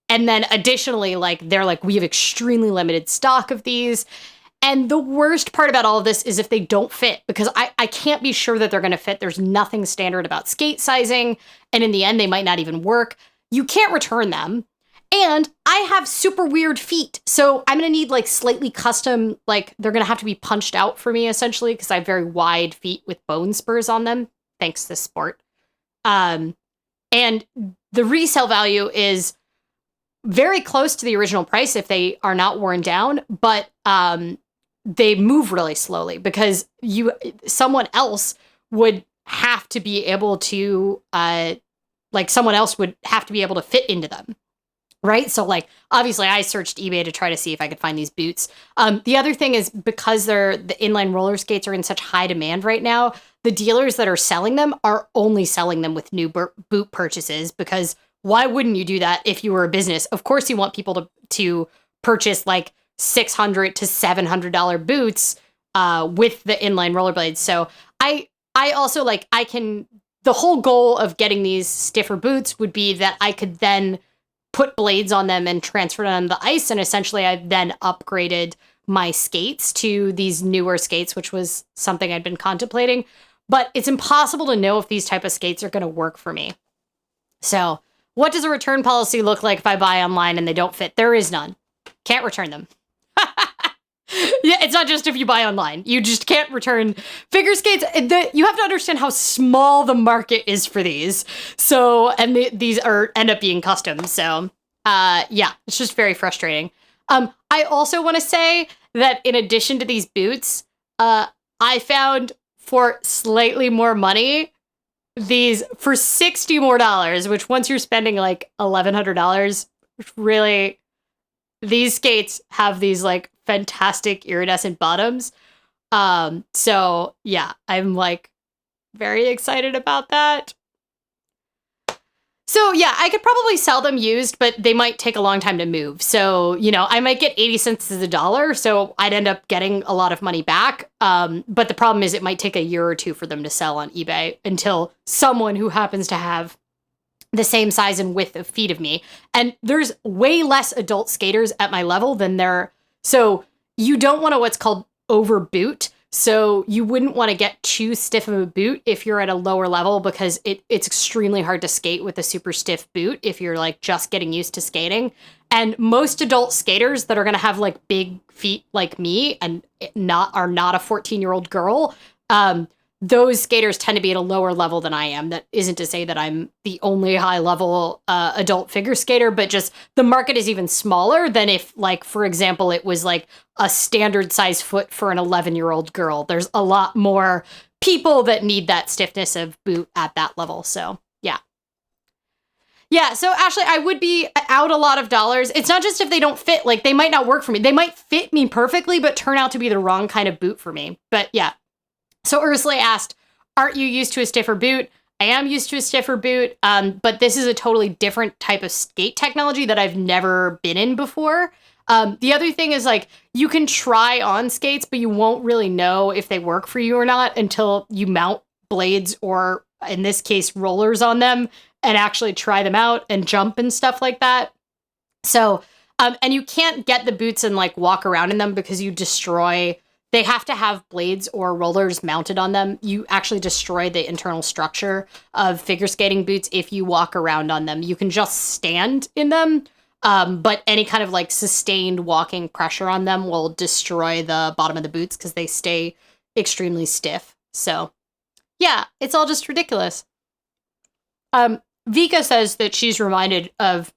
And then additionally, like they're like, we have extremely limited stock of these. And the worst part about all of this is if they don't fit, because I can't be sure that they're going to fit. There's nothing standard about skate sizing. And in the end, they might not even work. You can't return them. And I have super weird feet. So I'm going to need like slightly custom, like they're going to have to be punched out for me essentially because I have very wide feet with bone spurs on them, thanks to sport. And the resale value is very close to the original price if they are not worn down, but they move really slowly because someone else would have to be able to, someone else would have to be able to fit into them. Right? So like, obviously I searched eBay to try to see if I could find these boots. The other thing is because the inline roller skates are in such high demand right now, the dealers that are selling them are only selling them with new boot purchases, because why wouldn't you do that if you were a business? Of course you want people to purchase like $600 to $700 boots with the inline rollerblades. So I also like, the whole goal of getting these stiffer boots would be that I could then put blades on them and transfer them on the ice. And essentially I've then upgraded my skates to these newer skates, which was something I'd been contemplating. But it's impossible to know if these type of skates are going to work for me. So what does a return policy look like if I buy online and they don't fit? There is none. Can't return them. Yeah, It's not just if you buy online. You just can't return figure skates. You have to understand how small the market is for these. So, and these end up being custom. So, yeah, it's just very frustrating. I also want to say that in addition to these boots, I found for slightly more money, these for $60 more, which once you're spending like $1,100, really, these skates have these like fantastic iridescent bottoms. So yeah, I'm like very excited about that. So yeah, I could probably sell them used, but they might take a long time to move. So, you know, I might get 80 cents to the dollar, so I'd end up getting a lot of money back. But the problem is it might take a year or two for them to sell on eBay until someone who happens to have the same size and width of feet of me. And there's way less adult skaters at my level than there. So you don't want to what's called overboot. So you wouldn't want to get too stiff of a boot if you're at a lower level, because it's extremely hard to skate with a super stiff boot if you're like just getting used to skating. And most adult skaters that are going to have like big feet like me and are not a 14-year-old girl, those skaters tend to be at a lower level than I am. That isn't to say that I'm the only high level adult figure skater, but just the market is even smaller than if, like, for example, it was like a standard size foot for an 11-year-old girl. There's a lot more people that need that stiffness of boot at that level. So yeah. Yeah, so Ashley, I would be out a lot of dollars. It's not just if they don't fit, like they might not work for me. They might fit me perfectly, but turn out to be the wrong kind of boot for me. But yeah. So Ursula asked, aren't you used to a stiffer boot? I am used to a stiffer boot, but this is a totally different type of skate technology that I've never been in before. The other thing is, like, you can try on skates, but you won't really know if they work for you or not until you mount blades or, in this case, rollers on them and actually try them out and jump and stuff like that. So, and you can't get the boots and, like, walk around in them because you destroy... They have to have blades or rollers mounted on them. You actually destroy the internal structure of figure skating boots if you walk around on them. You can just stand in them, but any kind of like sustained walking pressure on them will destroy the bottom of the boots because they stay extremely stiff. So yeah, it's all just ridiculous. Vika says that she's reminded of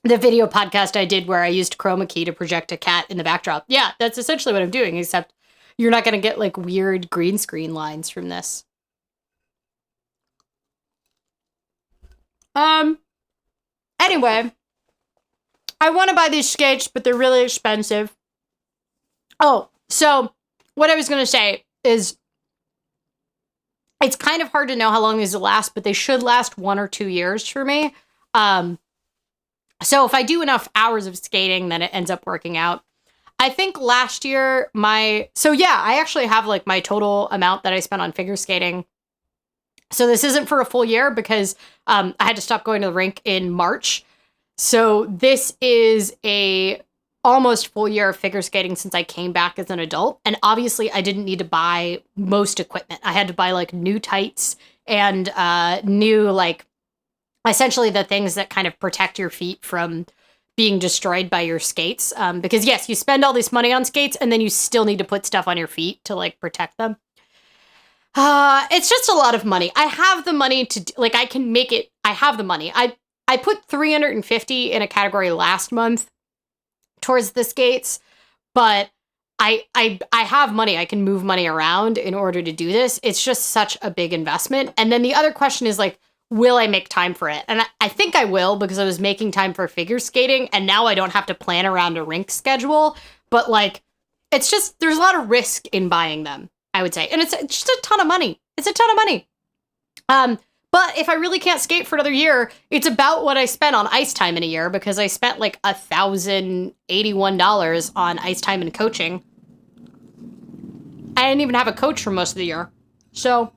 the video podcast I did where I used chroma key to project a cat in the backdrop. Yeah, that's essentially what I'm doing, except you're not going to get like weird green screen lines from this. Anyway, I want to buy these skates, but they're really expensive. Oh, so what I was going to say is it's kind of hard to know how long these will last, but they should last 1 or 2 years for me. So if I do enough hours of skating, then it ends up working out. I think last year so yeah, I actually have like my total amount that I spent on figure skating. So this isn't for a full year because I had to stop going to the rink in March. So this is a almost full year of figure skating since I came back as an adult. And obviously I didn't need to buy most equipment. I had to buy like new tights and new like essentially the things that kind of protect your feet from being destroyed by your skates. Because yes, you spend all this money on skates and then you still need to put stuff on your feet to like protect them. It's just a lot of money. I have the money to like, I can make it. I have the money. I put $350 in a category last month towards the skates, but I have money. I can move money around in order to do this. It's just such a big investment. And then the other question is like, will I make time for it? And I think I will, because I was making time for figure skating and now I don't have to plan around a rink schedule. But like, it's just, there's a lot of risk in buying them, I would say. And it's just a ton of money. It's a ton of money. But if I really can't skate for another year, it's about what I spent on ice time in a year, because I spent like $1,081 on ice time and coaching. I didn't even have a coach for most of the year. So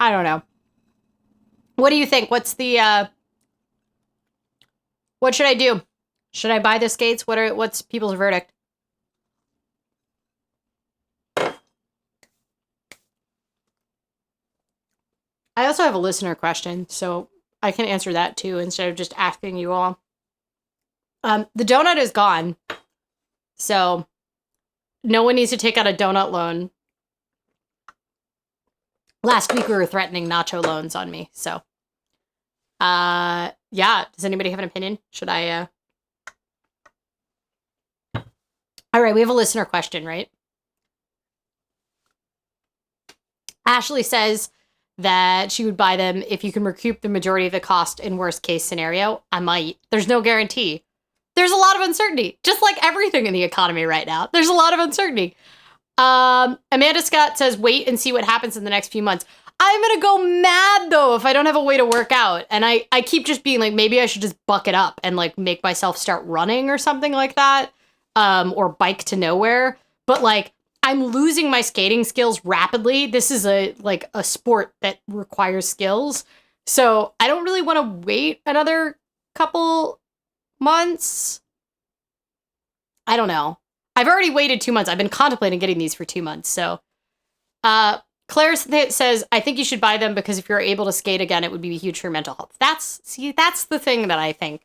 I don't know. What do you think? What's the, what should I do? Should I buy the skates? What's people's verdict? I also have a listener question, so I can answer that too instead of just asking you all. The donut is gone. So no one needs to take out a donut loan. Last week we were threatening nacho loans on me. So, yeah. Does anybody have an opinion? Should I, All right, we have a listener question, right? Ashley says that she would buy them if you can recoup the majority of the cost in worst case scenario. I might. There's no guarantee. There's a lot of uncertainty, just like everything in the economy right now. There's a lot of uncertainty. Amanda Scott says, wait and see what happens in the next few months. I'm going to go mad, though, if I don't have a way to work out. And I keep just being like, maybe I should just buck it up and like make myself start running or something like that. Or bike to nowhere. But like, I'm losing my skating skills rapidly. This is a sport that requires skills. So I don't really want to wait another couple months. I don't know. I've already waited 2 months. I've been contemplating getting these for 2 months. So Claire says, I think you should buy them because if you're able to skate again, it would be huge for your mental health. That's the thing that I think.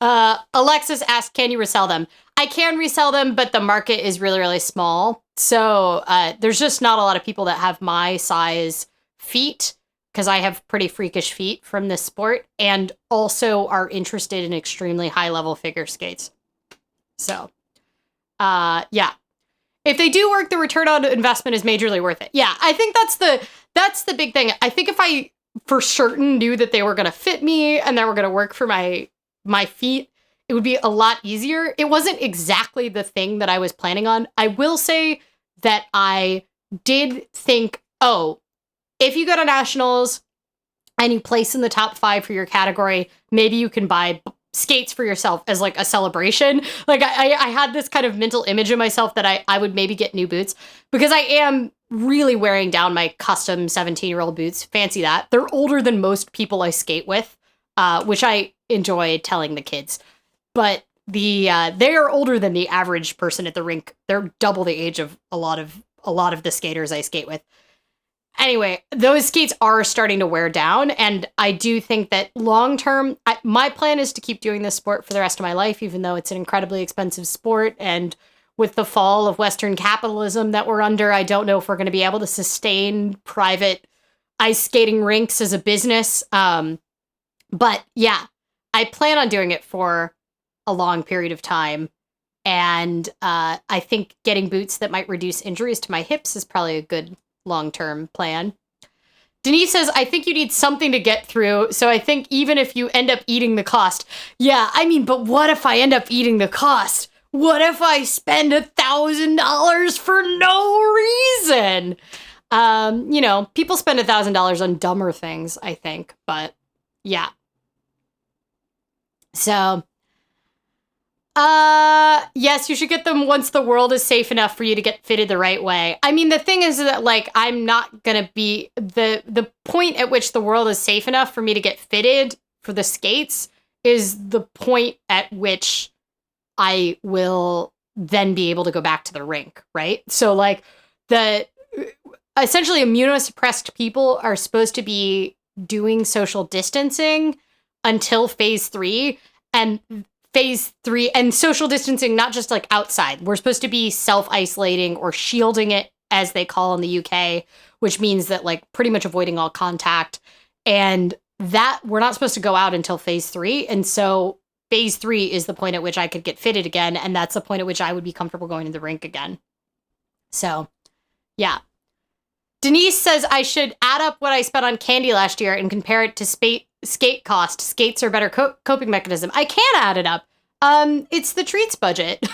Alexis asked, can you resell them? I can resell them, but the market is really, really small. So there's just not a lot of people that have my size feet because I have pretty freakish feet from this sport and also are interested in extremely high level figure skates. So, yeah. If they do work, the return on investment is majorly worth it. Yeah, I think that's the big thing. I think if I for certain knew that they were going to fit me and they were going to work for my feet, it would be a lot easier. It wasn't exactly the thing that I was planning on. I will say that I did think, oh, if you go to nationals and you place in the top 5 for your category, maybe you can buy skates for yourself as like a celebration. Like I had this kind of mental image of myself that I would maybe get new boots because I am really wearing down my custom 17-year-old boots. Fancy that. They're older than most people I skate with, which I enjoy telling the kids. But they are older than the average person at the rink. They're double the age of a lot of the skaters I skate with. Anyway, those skates are starting to wear down, and I do think that long term, my plan is to keep doing this sport for the rest of my life, even though it's an incredibly expensive sport. And with the fall of Western capitalism that we're under, I don't know if we're going to be able to sustain private ice skating rinks as a business. But yeah, I plan on doing it for a long period of time. And I think getting boots that might reduce injuries to my hips is probably a good long-term plan. Denise says, I think you need something to get through. So I think even if you end up eating the cost. Yeah, I mean, but what if I end up eating the cost? What if I spend $1,000 for no reason? People spend $1,000 on dumber things, I think. But yeah. So, yes, you should get them once the world is safe enough for you to get fitted the right way. I mean, the thing is that, like, I'm not gonna be the point at which the world is safe enough for me to get fitted for the skates is the point at which I will then be able to go back to the rink, right? So, like, essentially immunosuppressed people are supposed to be doing social distancing until phase 3, and phase 3 and social distancing, not just like outside. We're supposed to be self-isolating or shielding it, as they call in the UK, which means that like pretty much avoiding all contact. And that we're not supposed to go out until phase 3. And so phase 3 is the point at which I could get fitted again. And that's the point at which I would be comfortable going to the rink again. So yeah. Denise says I should add up what I spent on candy last year and compare it to skate cost. Skates are better coping mechanism. I can add it up. It's the treats budget.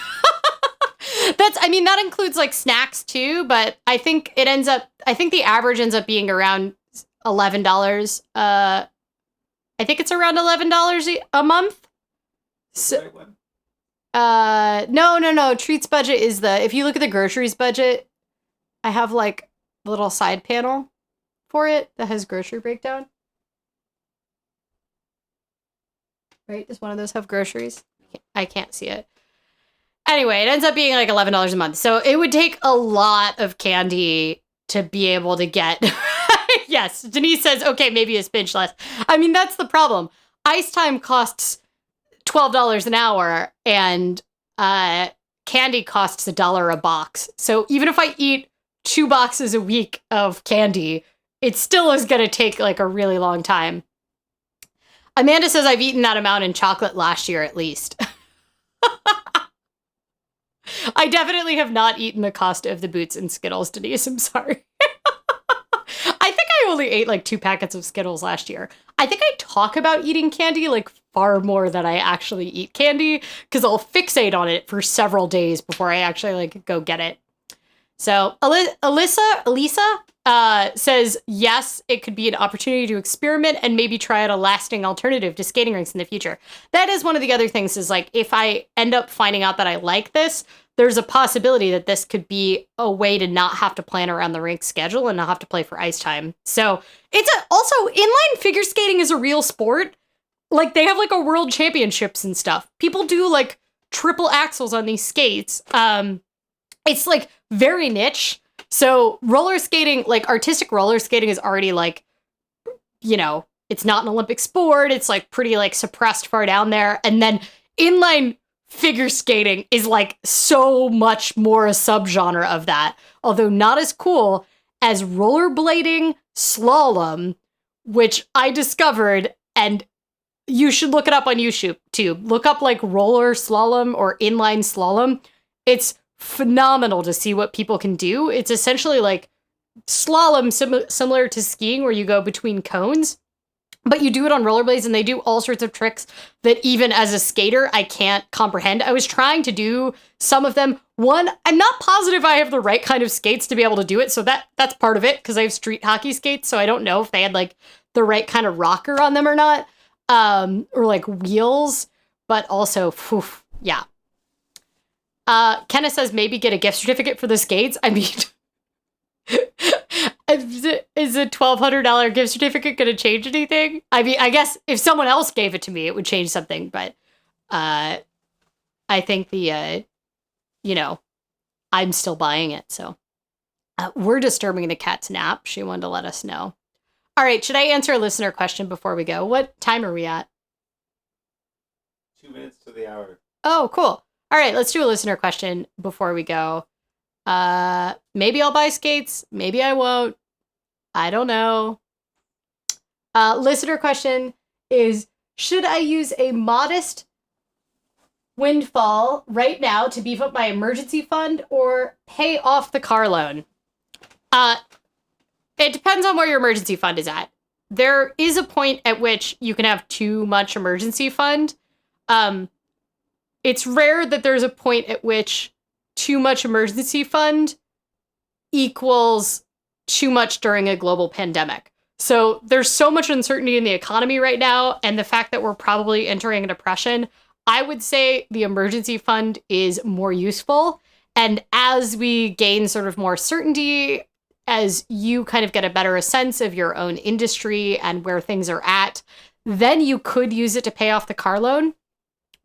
That includes like snacks too, but I think the average ends up being around $11. I think it's around $11 a month. So, no. Treats budget is if you look at the groceries budget, I have like a little side panel for it that has grocery breakdown. Right? Does one of those have groceries? I can't see it. Anyway, it ends up being like $11 a month. So it would take a lot of candy to be able to get. Yes, Denise says, okay, maybe a pinch less. I mean, that's the problem. Ice time costs $12 an hour, and candy costs $1 a box. So even if I eat 2 boxes a week of candy, it still is going to take like a really long time. Amanda says I've eaten that amount in chocolate last year at least. I definitely have not eaten the cost of the Boots and Skittles, Denise. I'm sorry. I think I only ate like 2 packets of Skittles last year. I think I talk about eating candy like far more than I actually eat candy because I'll fixate on it for several days before I actually like go get it. So Elisa says, yes, it could be an opportunity to experiment and maybe try out a lasting alternative to skating rinks in the future. That is one of the other things is like, if I end up finding out that I like this, there's a possibility that this could be a way to not have to plan around the rink schedule and not have to play for ice time. So also inline figure skating is a real sport. Like they have like a world championships and stuff. People do like triple axles on these skates. It's like very niche. So roller skating, like artistic roller skating is already like, you know, it's not an Olympic sport. It's like pretty like suppressed far down there. And then inline figure skating is like so much more a subgenre of that, although not as cool as rollerblading slalom, which I discovered, and you should look it up on YouTube too. Look up like roller slalom or inline slalom. It's phenomenal to see what people can do. It's essentially like slalom similar to skiing where you go between cones, but you do it on rollerblades and they do all sorts of tricks that even as a skater, I can't comprehend. I was trying to do some of them. One, I'm not positive I have the right kind of skates to be able to do it. So that's part of it because I have street hockey skates. So I don't know if they had like the right kind of rocker on them or not, or like wheels, but also, yeah. Kenneth says maybe get a gift certificate for the skates. I mean, is a $1,200 gift certificate going to change anything? I mean, I guess if someone else gave it to me, it would change something. But I think you know, I'm still buying it. So we're disturbing the cat's nap. She wanted to let us know. All right. Should I answer a listener question before we go? What time are we at? 2 minutes to the hour. Oh, cool. All right, let's do a listener question before we go. Maybe I'll buy skates. Maybe I won't. I don't know. Listener question is, should I use a modest windfall right now to beef up my emergency fund or pay off the car loan? It depends on where your emergency fund is at. There is a point at which you can have too much emergency fund. It's rare that there's a point at which too much emergency fund equals too much during a global pandemic. So there's so much uncertainty in the economy right now, and the fact that we're probably entering a depression, I would say the emergency fund is more useful. And as we gain sort of more certainty, as you kind of get a better sense of your own industry and where things are at, then you could use it to pay off the car loan.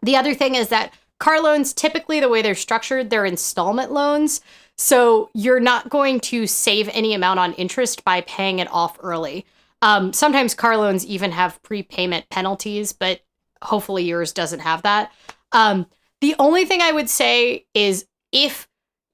The other thing is that car loans, typically the way they're structured, they're installment loans. So you're not going to save any amount on interest by paying it off early. Sometimes car loans even have prepayment penalties, but hopefully yours doesn't have that. The only thing I would say is if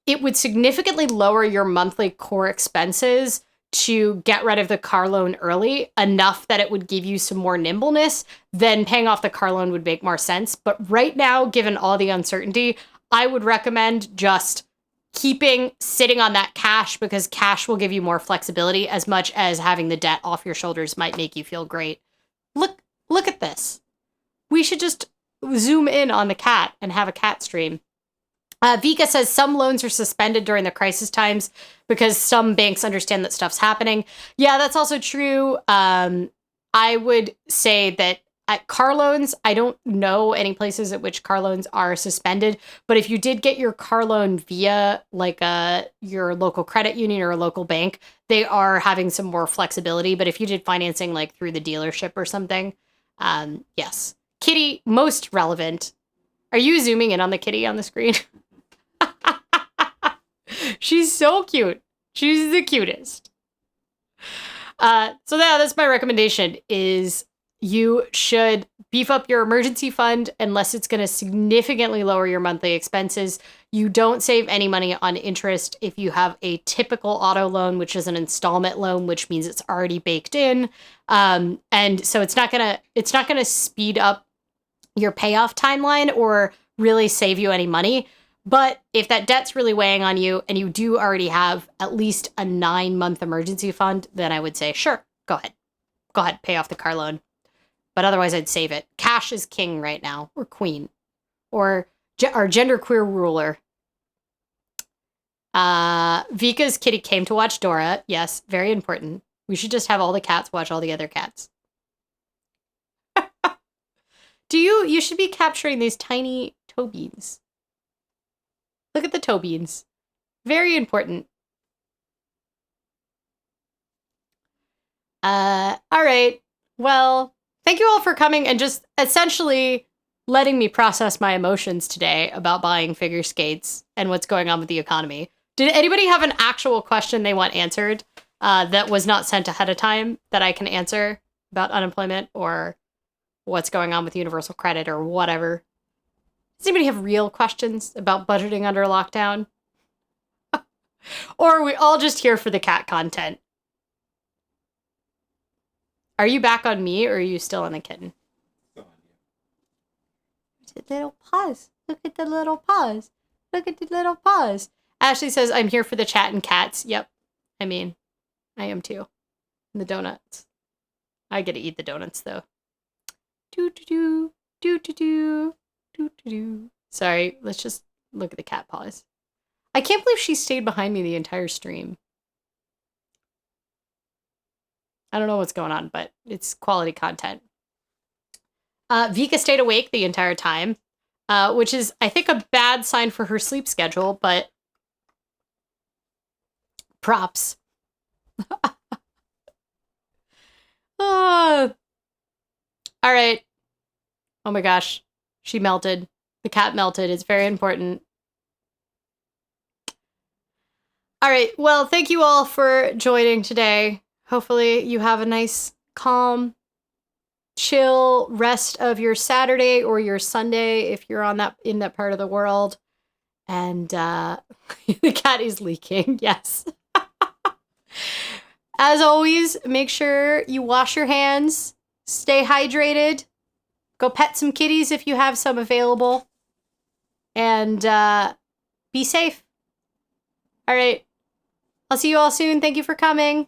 it would significantly lower your monthly core expenses to get rid of the car loan early enough that it would give you some more nimbleness, then paying off the car loan would make more sense. But right now, given all the uncertainty, I would recommend just sitting on that cash, because cash will give you more flexibility, as much as having the debt off your shoulders might make you feel great. Look at this. We should just zoom in on the cat and have a cat stream. Vika says some loans are suspended during the crisis times because some banks understand that stuff's happening. Yeah, that's also true. I would say that at car loans, I don't know any places at which car loans are suspended. But if you did get your car loan via like your local credit union or a local bank, they are having some more flexibility. But if you did financing like through the dealership or something, yes. Kitty, most relevant. Are you zooming in on the kitty on the screen? She's so cute. She's the cutest. So that's my recommendation is you should beef up your emergency fund unless it's going to significantly lower your monthly expenses. You don't save any money on interest if you have a typical auto loan, which is an installment loan, which means it's already baked in. And so it's not gonna speed up your payoff timeline or really save you any money. But if that debt's really weighing on you and you do already have at least a 9-month emergency fund, then I would say, sure, go ahead, pay off the car loan. But otherwise, I'd save it. Cash is king right now, or queen, or our genderqueer ruler. Vika's kitty came to watch Dora. Yes, very important. We should just have all the cats watch all the other cats. You should be capturing these tiny toe beans. Look at the toe beans. Very important. All right. Well, thank you all for coming and just essentially letting me process my emotions today about buying figure skates and what's going on with the economy. Did anybody have an actual question they want answered that was not sent ahead of time that I can answer about unemployment or what's going on with universal credit or whatever? Does anybody have real questions about budgeting under lockdown? Or are we all just here for the cat content? Are you back on me or are you still on the kitten? Still on you. The little paws. Look at the little paws. Look at the little paws. Ashley says, I'm here for the chat and cats. Yep. I mean, I am too. And the donuts. I get to eat the donuts though. Do-do-do. Do-do-do. Do-do-do. Sorry, let's just look at the cat paws. I can't believe she stayed behind me the entire stream. I don't know what's going on, but it's quality content. Vika stayed awake the entire time, which is, I think, a bad sign for her sleep schedule, but props. All right. Oh my gosh. She melted. The cat melted. It's very important. All right. Well, thank you all for joining today. Hopefully you have a nice, calm, chill rest of your Saturday or your Sunday if you're in that part of the world. And the cat is leaking. Yes. As always, make sure you wash your hands, stay hydrated, go pet some kitties if you have some available, and be safe. All right. I'll see you all soon. Thank you for coming.